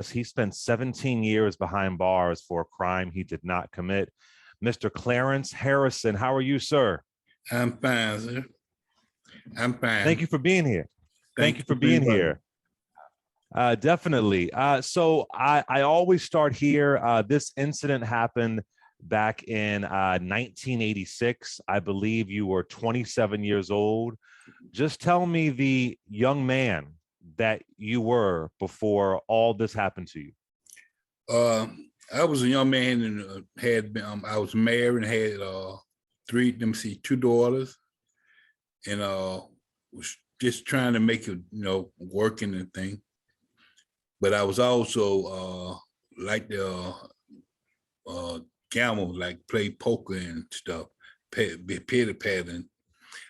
He spent 17 years behind bars for a crime he did not commit. Mr. Clarence Harrison, how are you, sir? I'm fine, sir. I'm fine. Thank you for being here. Thank you for being here. Definitely. So I always start here. This incident happened back in 1986. I believe you were 27 years old. Just tell me the young man that you were before all this happened to you. I was a young man and had been, I was married and had two daughters, and was just trying to make it, working and thing. But I was also like the gamble, like play poker and stuff, petty pattern.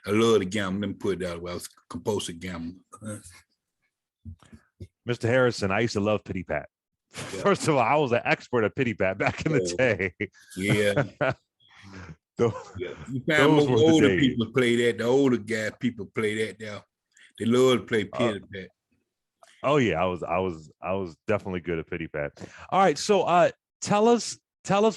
I love the gamble. Let me put it that way. I was a compulsive gambler. Mr. Harrison, I used to love pity pat. Yeah. First of all, I was an expert at pity pat back in the day. Yeah. You find most older people play that. The older guy people play that now. They love to play pity pat. Oh yeah, I was definitely good at pity pat. All right, so tell us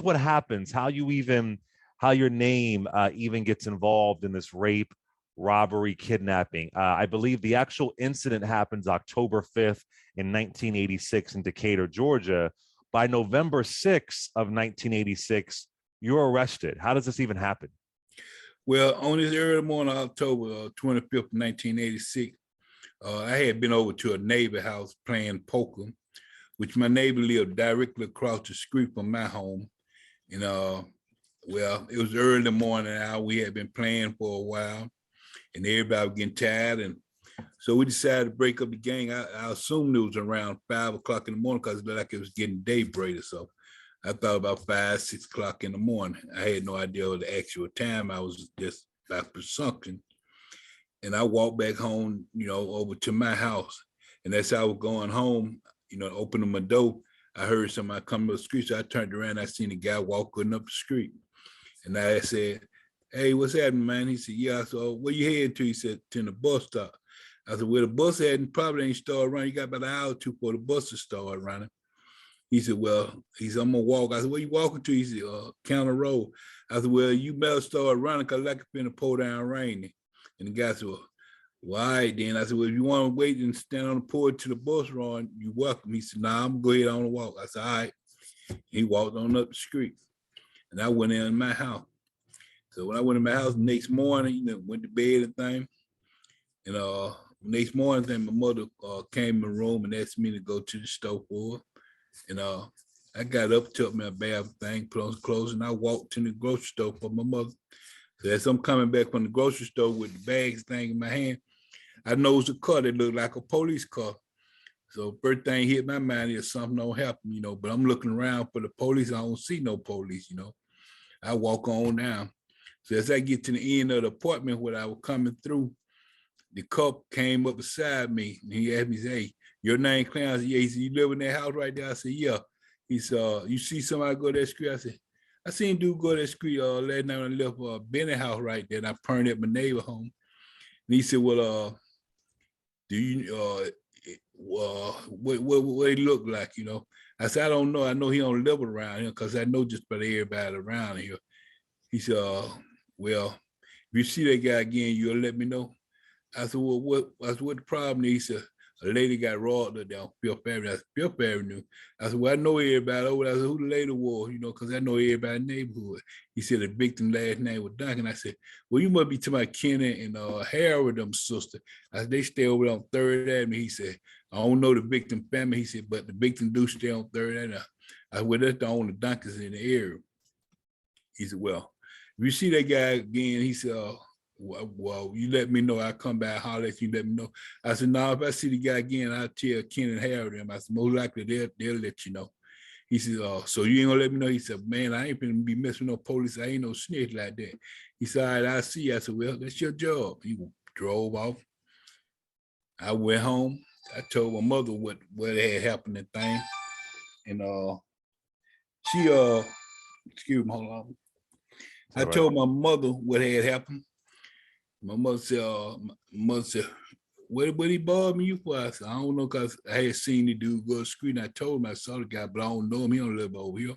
what happens, how your name even gets involved in this rape, robbery, kidnapping. I believe the actual incident happens October 5th in 1986 in Decatur, Georgia. By November 6th of 1986, you're arrested. How does this even happen? Well, on this early morning, October 25th, 1986, I had been over to a neighbor house playing poker, which my neighbor lived directly across the street from my home. And well, it was early in the morning hour. We had been playing for a while, and everybody was getting tired. And so we decided to break up the game. I assumed it was around 5 o'clock in the morning because it looked like it was getting daybreak or so. I thought about 5, 6 o'clock in the morning. I had no idea of the actual time. I was just by presumption. And I walked back home, over to my house. And as I was going home, opening my door, I heard somebody coming up the street. So I turned around, I seen a guy walking up the street. And I said, "Hey, what's happening, man?" He said, "Yeah." So where you heading to? He said, "To the bus stop." I said, "Well, the bus hadn't probably ain't started running. You got about an hour or two for the bus to start running." He said, "I'm gonna walk." I said, "Where you walking to?" He said, "County Road." I said, "Well, you better start running because like it's been a pour down raining." And the guy said, "Well, all right then." I said, "Well, if you want to wait and stand on the porch till the bus run, you're welcome." He said, "Nah, I'm gonna go ahead on the walk." I said, "All right." He walked on up the street, and I went in my house. So when I went in my house the next morning, went to bed and thing, and next morning, my mother came in the room and asked me to go to the store for her. And I got up, took me a bath thing, put on some clothes, and I walked to the grocery store for my mother. So as I'm coming back from the grocery store with the bags thing in my hand, I noticed a car that looked like a police car. So first thing hit my mind is something don't happen, but I'm looking around for the police. I don't see no police, I walk on down. So as I get to the end of the apartment where I was coming through, the cop came up beside me and he asked me, "Hey, your name Clarence?" "Yeah." He said, "You live in that house right there?" I said, "Yeah." He said, "You see somebody go to that street?" I said, "I seen dude go to that street last night when I left Benny house right there, and I burned at my neighbor home." And he said, "Well, do you what he look like?" I said, "I don't know. I know he don't live around here because I know just about everybody around here." He said, "Well, if you see that guy again, you'll let me know." I said, "Well, what the problem is?" He said, "A lady got robbed down Fifth Avenue." I said, "Fifth Avenue?" I said, "Well, I know everybody over there." I said, "Who the lady was?" Because I know everybody in the neighborhood. He said, "The victim last name was Duncan." I said, "Well, you must be talking about Kenny and Harold, them sister." I said, "They stay over there on 3rd Avenue." He said, "I don't know the victim family." He said, "But the victim do stay on 3rd Avenue." I said, "Well, that's the only Duncans in the area." He said, "Well, if you see that guy again," he said, well, you let me know. I'll come back, holler at you, let me know." I said, "No, if I see the guy again, I'll tell Ken and Harold them." I said, "Most likely they'll let you know." He said, "So you ain't gonna let me know?" He said, "Man, I ain't gonna be messing with no police. I ain't no snitch like that." He said, "All right, I'll see you." I said, "Well, that's your job." He drove off. I went home. I told my mother what had happened and thing. And she excuse me, hold on. I told my mother what had happened. My mother said, what he bothered me for? I said, I don't know, because I had seen the dude go to the street, and I told him I saw the guy, but I don't know him. He don't live over here.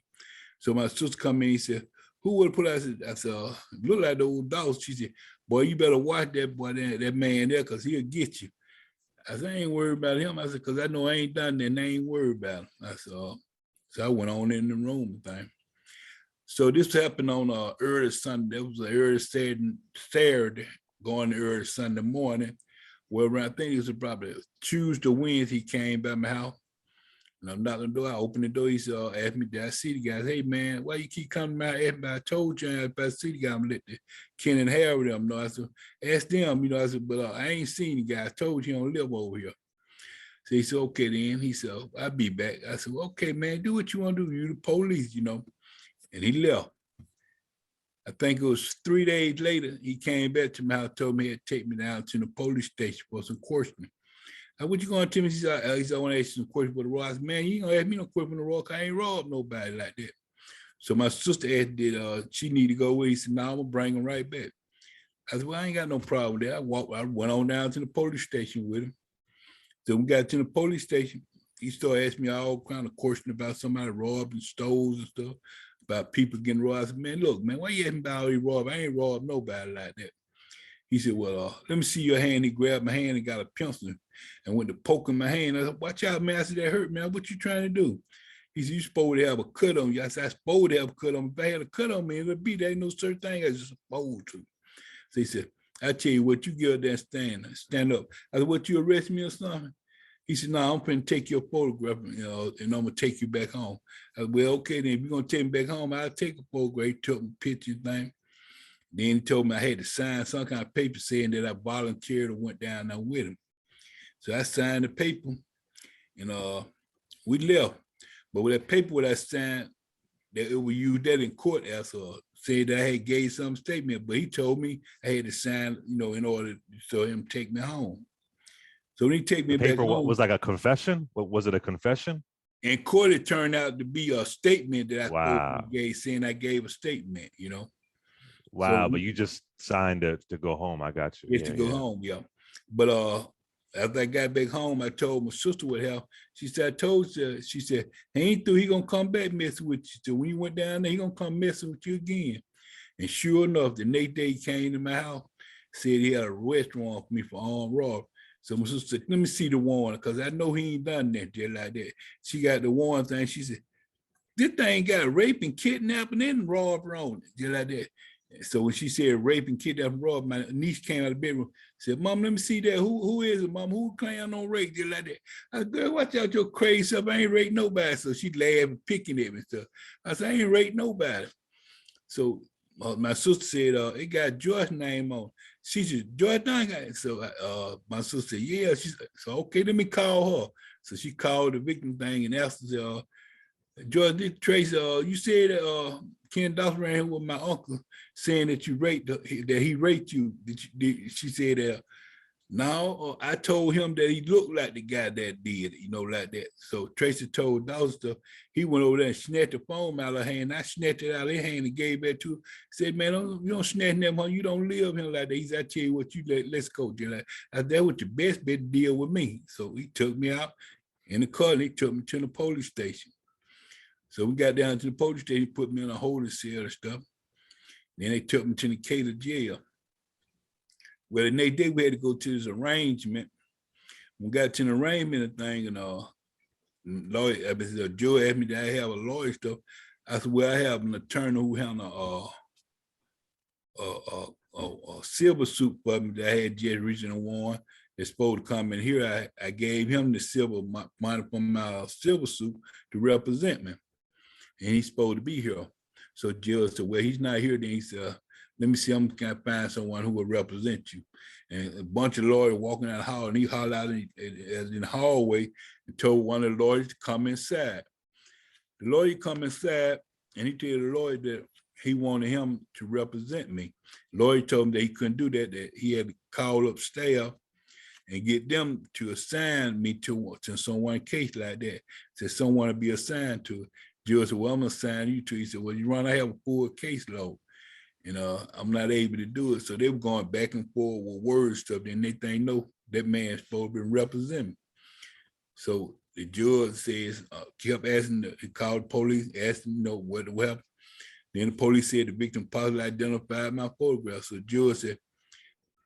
So my sister come in, he said, who would have put out? I said, look like the old dog. She said, boy, you better watch that boy, that man there, because he'll get you. I said, I ain't worried about him. I said, because I know I ain't done that, and I ain't worried about him. I said, so I went on in the room thing. So this happened on early Sunday. That was an early Saturday, going to early Sunday morning. Well, I think it was probably Tuesday, Wednesday, he came by my house. And I'm knocking the door. I opened the door. He said, asked me, did I see the guys? Hey, man, why you keep coming to my house? I told you if I see the guy, I'm going to let the Ken and Harry them know. I said, ask them, I said, but I ain't seen the guy. I told you he don't live over here. So he said, okay, then. He said, I'll be back. I said, well, okay, man, do what you want to do. You the police, And he left. I think it was 3 days later, he came back to my house, told me he'd take me down to the police station for some questioning. What you going to tell me? He said, I want to ask you some questions for the raw. I said, man, you ain't going to ask me no question for the raw, because I ain't robbed nobody like that. So my sister asked, did she need to go away? He said, no, I'm going to bring him right back. I said, well, I ain't got no problem with that. I went on down to the police station with him. So we got to the police station. He started asking me all kind of questions about somebody robbing stores and stuff, about people getting robbed. I said, man, look, man, why you asking about all these robbed? I ain't robbed nobody like that. He said, well, let me see your hand. He grabbed my hand and got a pencil and went to poking my hand. I said, watch out, man. I said, that hurt, man. What you trying to do? He said, you supposed to have a cut on you. I said, I supposed to have a cut on me. If I had a cut on me, it'd be, there ain't no certain thing I just supposed to. So he said, I tell you what, you get up there and stand up. I said, what, you arrest me or something? He said, no, I'm going to take your photograph, and I'm going to take you back home. I said, well, okay, then if you're going to take me back home, I'll take a photograph. He took me pictures thing. Then he told me I had to sign some kind of paper saying that I volunteered and went down there with him. So I signed the paper, and we left. But with that paper that I signed, that it would use that in court as said that I had gave some statement, but he told me I had to sign, in order so him take me home. So when he take me back home, was like a confession. What was it? A confession? In court, it turned out to be a statement that I Wow. gave, saying I gave a statement, Wow, So but you just signed it to go home. I got you. Just to go home, yeah. But after I got back home, I told my sister what happened. She said, I told her, she said, he ain't through, he gonna come back messing with you. So when you went down there, he gonna come messing with you again. And sure enough, the next day he came to my house, said he had a arrest warrant for me for armed robbery. So my sister said, let me see the warrant, because I know he ain't done that just like that. She got the warrant thing. She said, this thing got rape and kidnapping and robbery on it, just like that. So when she said rape and kidnapping, robbery, my niece came out of the bedroom, said, Mom, let me see that. Who is it, Mom? Who claiming on rape, just like that? I said, girl, watch out your crazy stuff. I ain't raped nobody. So she laughed and picking at me and stuff. I said, I ain't raped nobody. So my sister said, it got Joyce's name on. She said, Joyce done got it. So my sister said, yeah. She said, so okay, let me call her. So she called the victim thing and asked her, Joyce, Trace, you said Ken Dawson ran here with my uncle saying that you raped, that he raped you. She said, no, I told him that he looked like the guy that did, like that. So Tracy told Dawson stuff. He went over there and snatched the phone out of her hand. I snatched it out of her hand and gave it to her. Said, man, you don't snatch them home. You don't live him like that. He said, I tell you what, let's go. That was your best bet to deal with me. So he took me out in the car and he took me to the police station. So we got down to the police station, put me in a holding cell and stuff. Then they took me to the Decatur jail. Well, the next day we had to go to this arrangement. We got to the arrangement thing, and lawyer, the judge asked me, did I have a lawyer stuff? I said, well, I have an attorney who handled a silver suit for me that I had just recently worn. They're supposed to come in here. I gave him the silver money from my silver suit to represent me. And he's supposed to be here. So judge said, well, he's not here. Then he said, let me see, I'm going to find someone who will represent you. And a bunch of lawyers walking out the hall, and he hollered out in the hallway and told one of the lawyers to come inside. The lawyer come inside, and he told the lawyer that he wanted him to represent me. The lawyer told him that he couldn't do that he had to call up staff and get them to assign me to someone case like that. Said someone to be assigned to it. Judge said, well, I'm going to assign you to it. He said, well, you run, I have a full caseload. I'm not able to do it. So they were going back and forth with word stuff. Then they think, no, that man's supposed to be representing. So the judge says, kept asking, he called the police, asked them, what happened. Then the police said the victim possibly identified my photograph. So the judge said,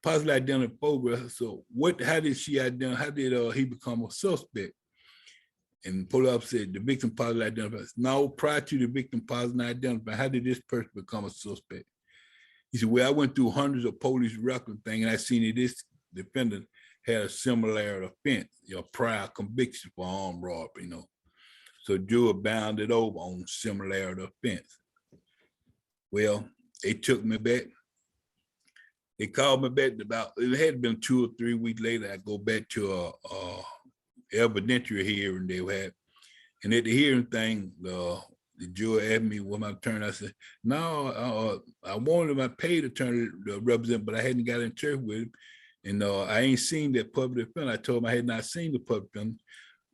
possibly identified photograph. So how did she identify, how did he become a suspect? And the police officer said the victim possibly identified. No, prior to the victim possibly identified, how did this person become a suspect? He said, well, I went through hundreds of police record things and I seen that this defendant had a similar offense, prior conviction for armed robbery, So juror bounded over on similarity offense. Well, they took me back. They called me back it had been 2 or 3 weeks later, I go back to a evidentiary hearing they had. And at the hearing thing, the juror asked me what my turn. I said, no, I wanted my paid attorney to represent, but I hadn't got in church with him. And I ain't seen that public defender. I told him I had not seen the public defender.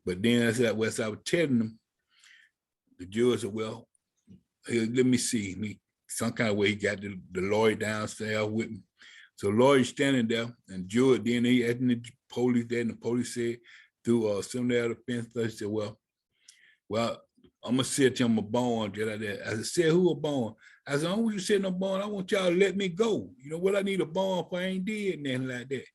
But then I said, well, as I was telling him, the judge said, well, let me see. Some kind of way he got the lawyer downstairs with me. So lawyer standing there, and judge, then he asked the police there, and the police said, through similar offense, they said, well, I'm gonna set him a bond just like that. I said, who a bond? I said, I don't want you setting a bond. I want y'all to let me go. You know what I need a bond for? I ain't did nothing like that.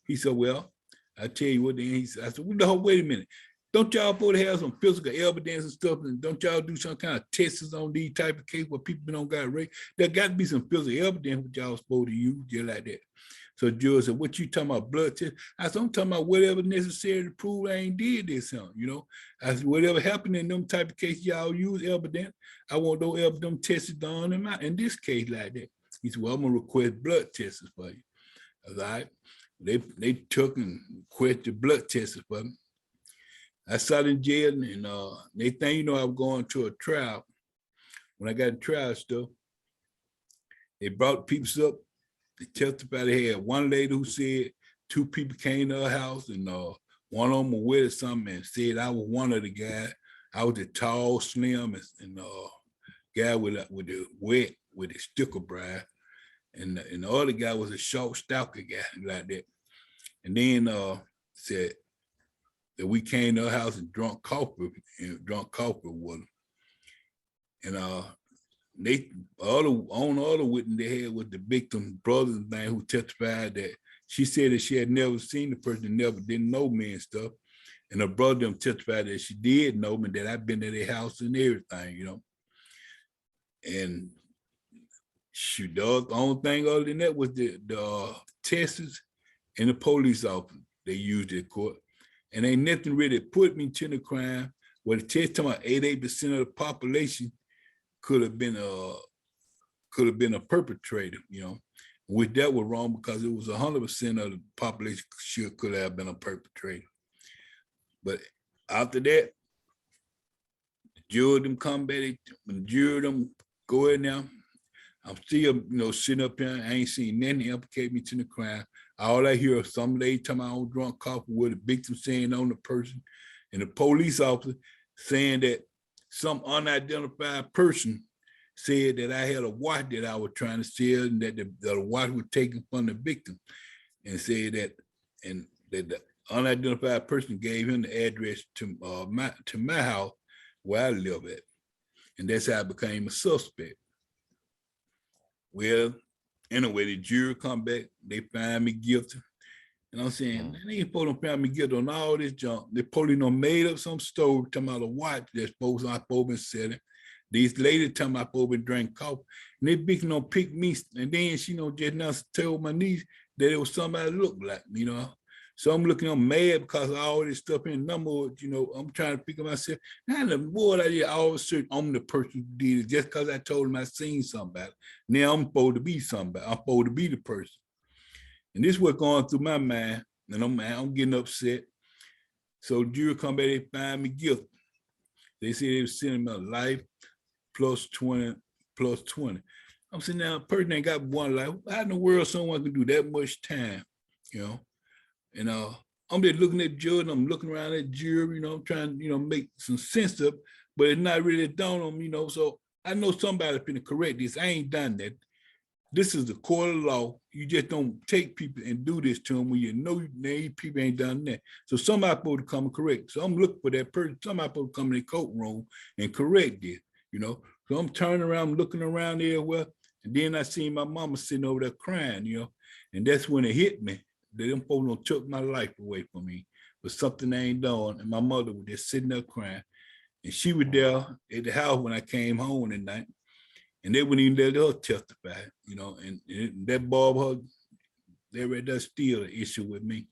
He said, well, I tell you what, then he said, I said, well, wait a minute. Don't y'all supposed to have some physical evidence and stuff? And don't y'all do some kind of tests on these type of cases where people don't got raped? There got to be some physical evidence what y'all supposed to use just like that. So judge said, what you talking about, blood test? I said, I'm talking about whatever necessary to prove I ain't did this something, I said, whatever happened in them type of cases, y'all use evidence. I want those evidence tests done in this case like that. He said, well, I'm gonna request blood tests for you. I was all right. They took and requested blood tests for me. I sat in jail and they think, I was going to a trial. When I got in trial stuff, they brought people up. They testified. They had one lady who said 2 people came to her house and one of them was with something and said I was one of the guys. I was the tall, slim, and guy with the sticker bride, and the other guy was a short, stocky guy like that. And then said that we came to her house and drunk coffee with them. And the other witness they had was the victim's brother thing who testified that she said that she had never seen the person, didn't know me and stuff. And her brother testified that she did know me, that I've been to their house and everything, And the only thing other than that was the tests and the police officer they used in court. And ain't nothing really put me to the crime. Well, the test talking about 88% of the population could have been a perpetrator, Which that was wrong because it was 100% of the population could have been a perpetrator. But after that, the jury them come back, when the jury them go in now, I'm still, sitting up here. I ain't seen nothing implicate me to the crime. All I hear is some lady talking about old drunk coffee with the victim saying on the person, and the police officer saying that some unidentified person said that I had a watch that I was trying to sell and that the watch was taken from the victim, and said that the unidentified person gave him the address to my house where I live at, and that's how I became a suspect. Well, anyway, the jury come back, they find me guilty. And I'm saying, they ain't supposed to find me guilty on all this junk. They probably made up some story talking about a watch that's supposed to be selling. These ladies talking about supposed to drink coffee. And they big pick me. And then she just now told my niece that it was somebody that looked like me, So I'm mad because of all this stuff in number, I'm trying to pick up myself. Now the boy I did always search I'm the person who did it just because I told him I seen somebody. Now I'm supposed to be somebody. I'm supposed to be the person. And this was going through my mind, and I'm getting upset. So the jury come back, they find me guilty. They say they were sending me a life plus 20. I'm saying, now a person ain't got one life. How in the world someone can do that much time, And I'm just looking at the judge, and I'm looking around at the jury, I'm trying to, make some sense of it, but it's not really done on me, So I know somebody's going to correct this. I ain't done that. this is the court of law. You just don't take people and do this to them when you know these people ain't done that. So somebody supposed to come and correct. So I'm looking for that person. Somebody supposed to come in the courtroom and correct this, you know. So I'm turning around, looking around everywhere, and then I see my mama sitting over there crying, you know. And that's when it hit me that them folks done took my life away from me for something they ain't done. And my mother was just sitting there crying. And she was there at the house when I came home that night. And they wouldn't even let her testify, you know, and that Bob her, they right there still an issue with me.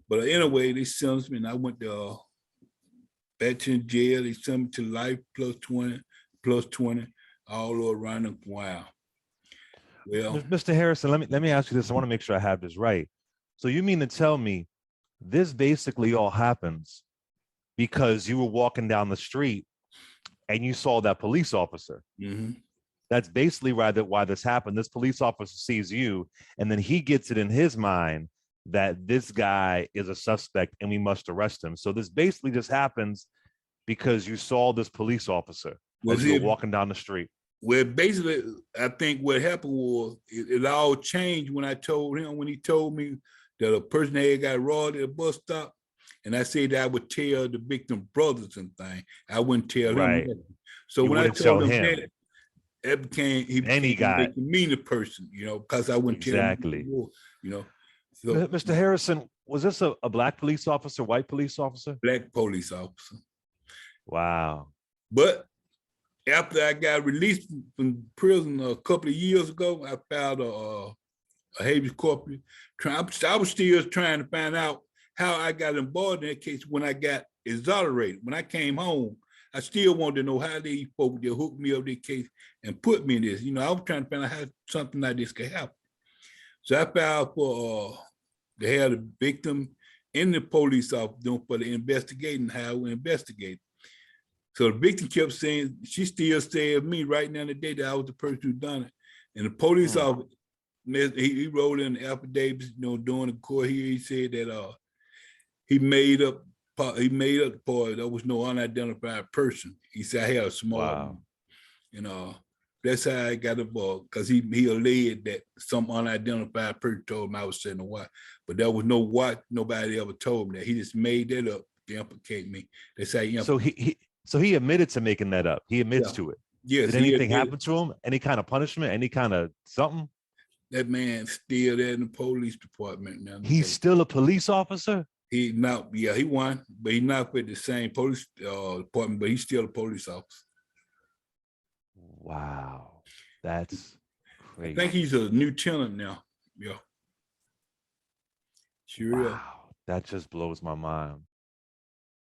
But anyway, they sentenced me and I went to back to jail. They sent me to life plus 20, all around the wow. Well, Mr. Harrison, let me ask you this. I want to make sure I have this right. So you mean to tell me this basically all happens because you were walking down the street and you saw that police officer? mm-hmm. That's basically why this happened. This police officer sees you, and then he gets it in his mind that this guy is a suspect and we must arrest him. So this basically just happens because you saw this police officer as you were walking down the street. Well, basically, I think what happened was it all changed when I told him, when he told me that a person had got robbed at a bus stop. And I said that I would tell the victim brothers and things. I wouldn't tell him. So when I told him that, it became, he became making me the person, you know, because I wouldn't tell him anymore, you know. So, Mr. Harrison, was this a black police officer, white police officer? Black police officer. Wow. But after I got released from prison a couple of years ago, I filed a habeas corpus. I was still trying to find out how I got involved in that case when I got exonerated. When I came home, I still wanted to know how these folks that hooked me up this case and put me in this. You know, I was trying to find out how something like this could happen. So I filed for to have the victim in the police office doing for the investigating, how we investigate. So the victim kept saying, she still said me right now today that I was the person who done it. And the police officer, he wrote in the affidavits, you know, during the court here, he said that he made up the part. There was no unidentified person. He said I had a small one. And that's how I got involved, because he alleged that some unidentified person told him I was sitting a watch. But there was no watch, nobody ever told me that. He just made that up to implicate me. That's how So he admitted to making that up. He admits to it. Yes. Did anything happen to him? Any kind of punishment? Any kind of something? That man's still there in the police department now. He's still a police officer? He won, but he's not with the same police department, but he's still a police officer. Wow. That's crazy. I think he's a lieutenant now. Yeah. Sure. Wow. That just blows my mind.